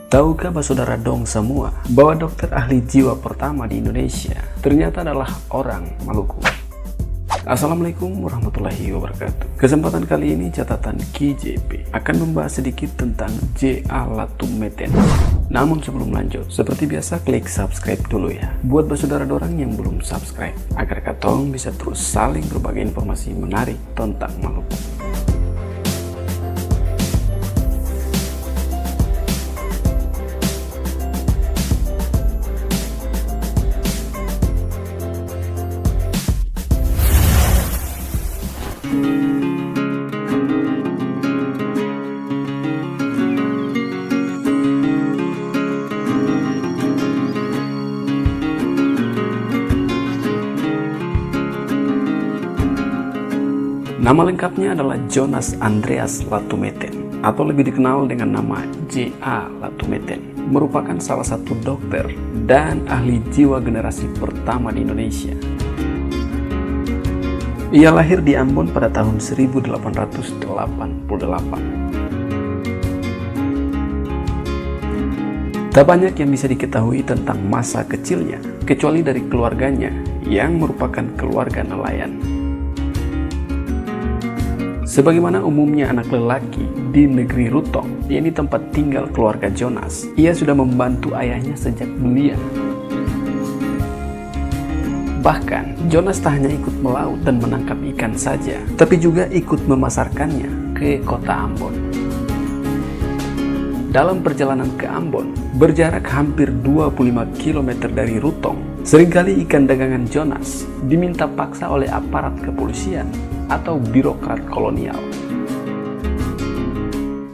Tahukah saudara dong semua bahwa dokter ahli jiwa pertama di Indonesia ternyata adalah orang Maluku? Assalamualaikum warahmatullahi wabarakatuh. Kesempatan kali ini catatan KJP akan membahas sedikit tentang J.A. Latumeten. Namun sebelum lanjut, seperti biasa klik subscribe dulu ya. Buat saudara dorang yang belum subscribe, agar katong bisa terus saling berbagi informasi menarik tentang Maluku. Nama lengkapnya adalah Jonas Andreas Latumeten, atau lebih dikenal dengan nama J.A. Latumeten, merupakan salah satu dokter dan ahli jiwa generasi pertama di Indonesia. Ia lahir di Ambon pada tahun 1888. Tak banyak yang bisa diketahui tentang masa kecilnya, kecuali dari keluarganya yang merupakan keluarga nelayan. Sebagaimana umumnya anak lelaki di negeri Rutong, yakni tempat tinggal keluarga Jonas, ia sudah membantu ayahnya sejak belia. Bahkan, Jonas tak hanya ikut melaut dan menangkap ikan saja, tapi juga ikut memasarkannya ke kota Ambon. Dalam perjalanan ke Ambon, berjarak hampir 25 km dari Rutong, seringkali ikan dagangan Jonas diminta paksa oleh aparat kepolisian atau birokrat kolonial.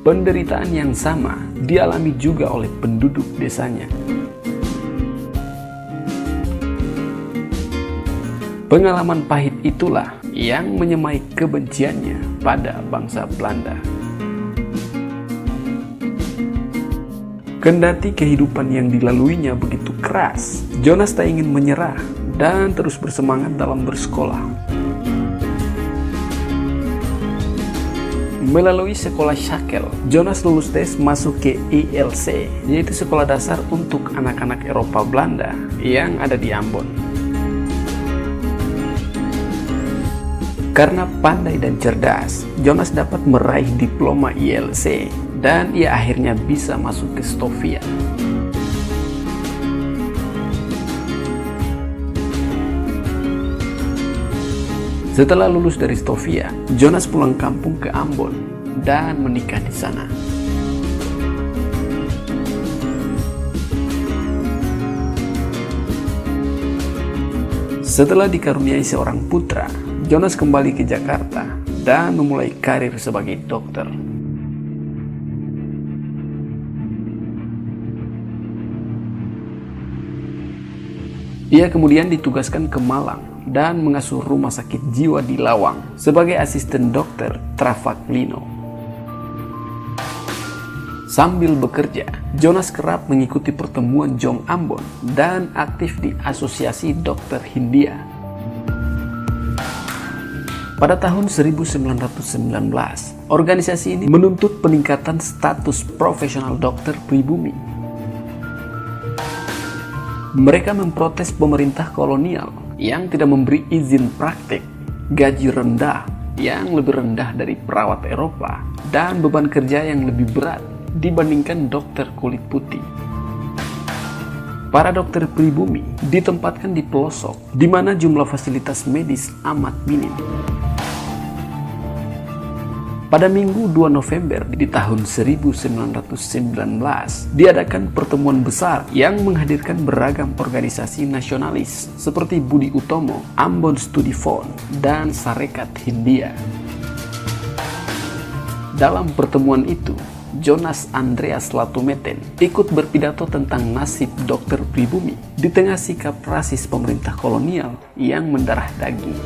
Penderitaan yang sama dialami juga oleh penduduk desanya. Pengalaman pahit itulah yang menyemai kebenciannya pada bangsa Belanda. Kendati kehidupan yang dilaluinya begitu keras, Jonas tak ingin menyerah dan terus bersemangat dalam bersekolah. Melalui sekolah Shakel, Jonas lulus tes masuk ke ILC, yaitu sekolah dasar untuk anak-anak Eropa Belanda yang ada di Ambon. Karena pandai dan cerdas, Jonas dapat meraih diploma ILC dan ia akhirnya bisa masuk ke Stovia. Setelah lulus dari Stovia, Jonas pulang kampung ke Ambon dan menikah di sana. Setelah dikaruniai seorang putra, Jonas kembali ke Jakarta dan memulai karir sebagai dokter. Ia kemudian ditugaskan ke Malang dan mengasuh rumah sakit jiwa di Lawang sebagai asisten dokter Travaglino. Sambil bekerja, Jonas kerap mengikuti pertemuan Jong Ambon dan aktif di Asosiasi Dokter Hindia. Pada tahun 1919, organisasi ini menuntut peningkatan status profesional dokter pribumi. Mereka memprotes pemerintah kolonial yang tidak memberi izin praktik, gaji rendah yang lebih rendah dari perawat Eropa, dan beban kerja yang lebih berat dibandingkan dokter kulit putih. Para dokter pribumi ditempatkan di pelosok, di mana jumlah fasilitas medis amat minim. Pada Minggu 2 November di tahun 1919, diadakan pertemuan besar yang menghadirkan beragam organisasi nasionalis seperti Budi Utomo, Ambon Studi Fund, dan Sarekat Hindia. Dalam pertemuan itu, Jonas Andreas Latumeten ikut berpidato tentang nasib dokter pribumi di tengah sikap rasis pemerintah kolonial yang mendarah daging.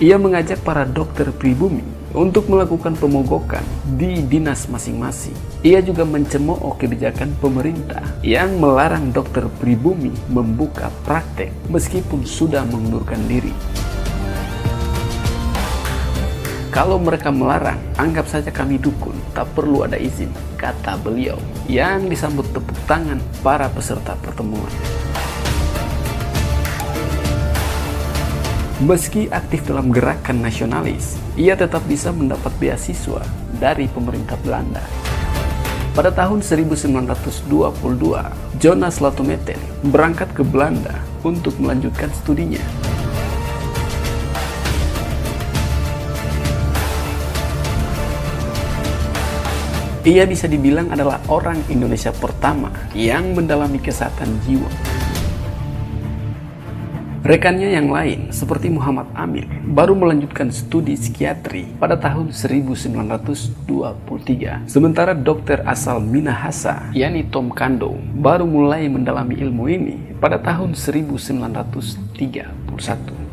Ia mengajak para dokter pribumi untuk melakukan pemogokan di dinas masing-masing. Ia juga mencemooh kebijakan pemerintah yang melarang dokter pribumi membuka praktek meskipun sudah mengundurkan diri. Kalau mereka melarang, anggap saja kami dukun, tak perlu ada izin, kata beliau, yang disambut tepuk tangan para peserta pertemuan. Meski aktif dalam gerakan nasionalis, ia tetap bisa mendapat beasiswa dari pemerintah Belanda. Pada tahun 1922, Jonas Latometen berangkat ke Belanda untuk melanjutkan studinya. Ia bisa dibilang adalah orang Indonesia pertama yang mendalami kesehatan jiwa. Rekannya yang lain, seperti Muhammad Amir, baru melanjutkan studi psikiatri pada tahun 1923. Sementara dokter asal Minahasa, yakni Tom Kando, baru mulai mendalami ilmu ini pada tahun 1931.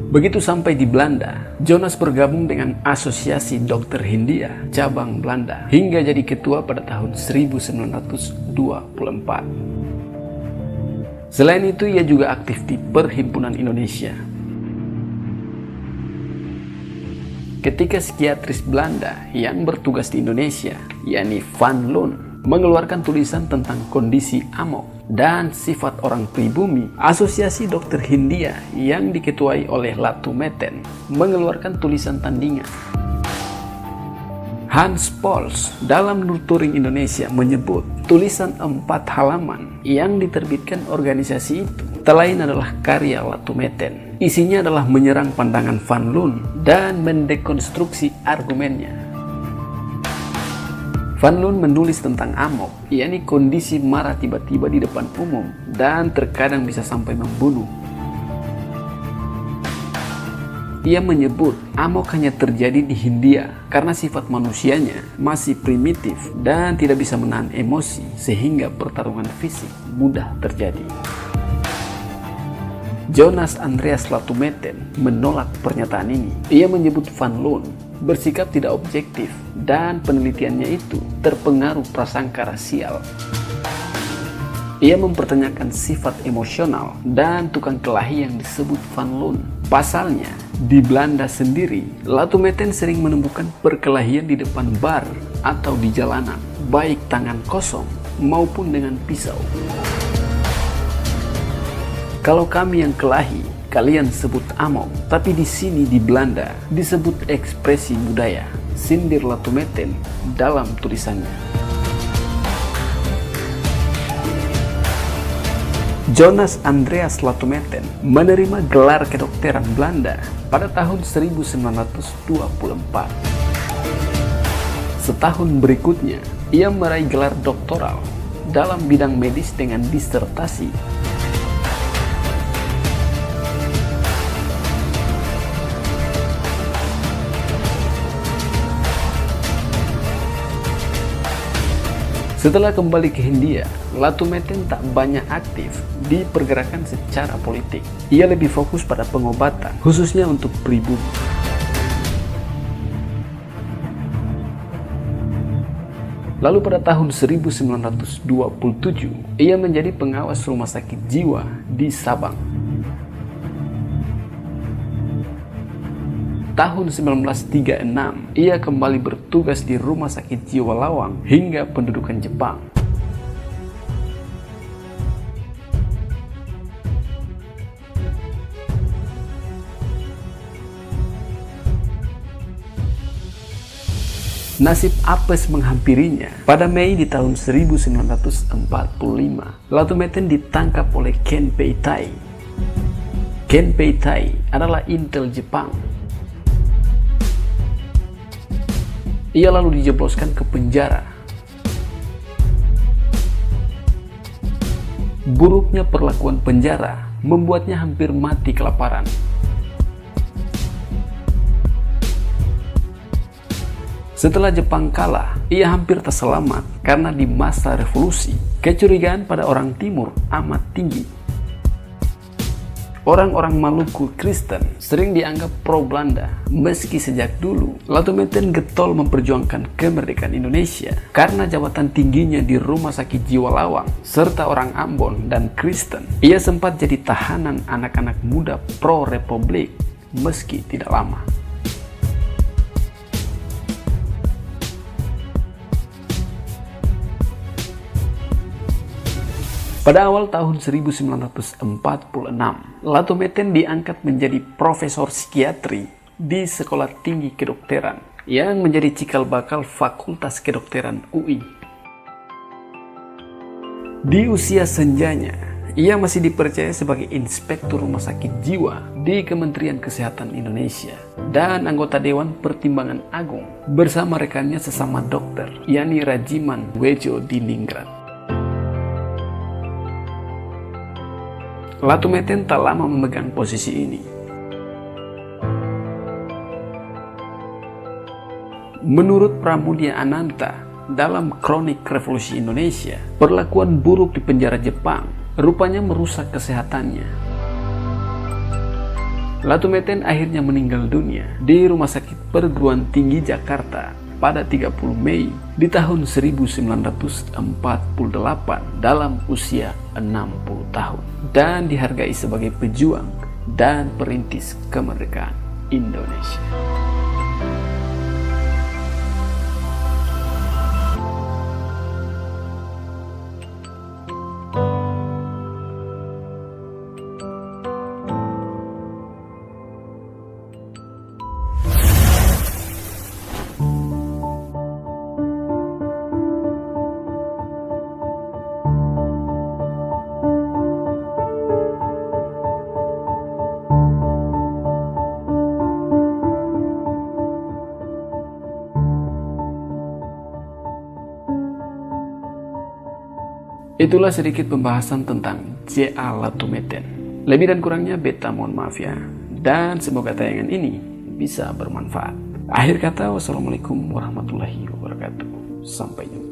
Begitu sampai di Belanda, Jonas bergabung dengan Asosiasi Dokter Hindia cabang Belanda hingga jadi ketua pada tahun 1924. Selain itu, ia juga aktif di Perhimpunan Indonesia. Ketika psikiatris Belanda yang bertugas di Indonesia, yakni Van Loon, mengeluarkan tulisan tentang kondisi amok dan sifat orang pribumi, Asosiasi Dokter Hindia yang diketuai oleh Latometen mengeluarkan tulisan tandingan. Hans Pols dalam Nuturing Indonesia menyebut tulisan 4 halaman yang diterbitkan organisasi itu tak lain adalah karya Latometen. Isinya adalah menyerang pandangan Van Loon dan mendekonstruksi argumennya. Van Loon menulis tentang amok, yakni kondisi marah tiba-tiba di depan umum dan terkadang bisa sampai membunuh. Ia menyebut amok hanya terjadi di Hindia karena sifat manusianya masih primitif dan tidak bisa menahan emosi sehingga pertarungan fisik mudah terjadi. Jonas Andreas Latometen menolak pernyataan ini. Ia menyebut Van Loon bersikap tidak objektif dan penelitiannya itu terpengaruh prasangka rasial. Ia mempertanyakan sifat emosional dan tukang kelahi yang disebut Van Loon. Pasalnya, di Belanda sendiri, Latometen sering menemukan perkelahian di depan bar atau di jalanan, baik tangan kosong maupun dengan pisau. Kalau kami yang kelahi, kalian sebut amok, tapi di sini di Belanda disebut ekspresi budaya, sindir Latometen dalam tulisannya. Jonas Andreas Latometen menerima gelar kedokteran Belanda pada tahun 1924. Setahun berikutnya, ia meraih gelar doktoral dalam bidang medis dengan disertasi. Setelah kembali ke Hindia, Latometen tak banyak aktif di pergerakan secara politik. Ia lebih fokus pada pengobatan, khususnya untuk pribumi. Lalu pada tahun 1927, ia menjadi pengawas rumah sakit jiwa di Sabang. Tahun 1936, ia kembali bertugas di Rumah Sakit Jiwa Lawang hingga pendudukan Jepang. Nasib apes menghampirinya. Pada Mei di tahun 1945, Latometen ditangkap oleh Kenpei Tai. Kenpei Tai adalah intel Jepang. Ia lalu dijebloskan ke penjara. Buruknya perlakuan penjara membuatnya hampir mati kelaparan. Setelah Jepang kalah, ia hampir tak selamat karena di masa revolusi, kecurigaan pada orang timur amat tinggi. Orang-orang Maluku Kristen sering dianggap pro-Belanda, meski sejak dulu Latometen getol memperjuangkan kemerdekaan Indonesia karena jabatan tingginya di Rumah Sakit Jiwa Lawang, serta orang Ambon dan Kristen. Ia sempat jadi tahanan anak-anak muda pro-republik meski tidak lama. Pada awal tahun 1946, Latometen diangkat menjadi profesor psikiatri di Sekolah Tinggi Kedokteran yang menjadi cikal bakal Fakultas Kedokteran UI. Di usia senjanya, ia masih dipercaya sebagai Inspektur Rumah Sakit Jiwa di Kementerian Kesehatan Indonesia dan anggota Dewan Pertimbangan Agung bersama rekannya sesama dokter, yakni Rajiman Wejo di Ningrat. Latometen tak lama memegang posisi ini. Menurut Pramudia Ananta dalam Kronik Revolusi Indonesia, perlakuan buruk di penjara Jepang rupanya merusak kesehatannya. Latometen akhirnya meninggal dunia di Rumah Sakit Perguruan Tinggi Jakarta pada 30 Mei di tahun 1948 dalam usia 60 tahun dan dihargai sebagai pejuang dan perintis kemerdekaan Indonesia. Itulah sedikit pembahasan tentang J.A. Latometen. Lebih dan kurangnya beta mohon maaf ya. Dan semoga tayangan ini bisa bermanfaat. Akhir kata, wassalamualaikum warahmatullahi wabarakatuh. Sampai jumpa.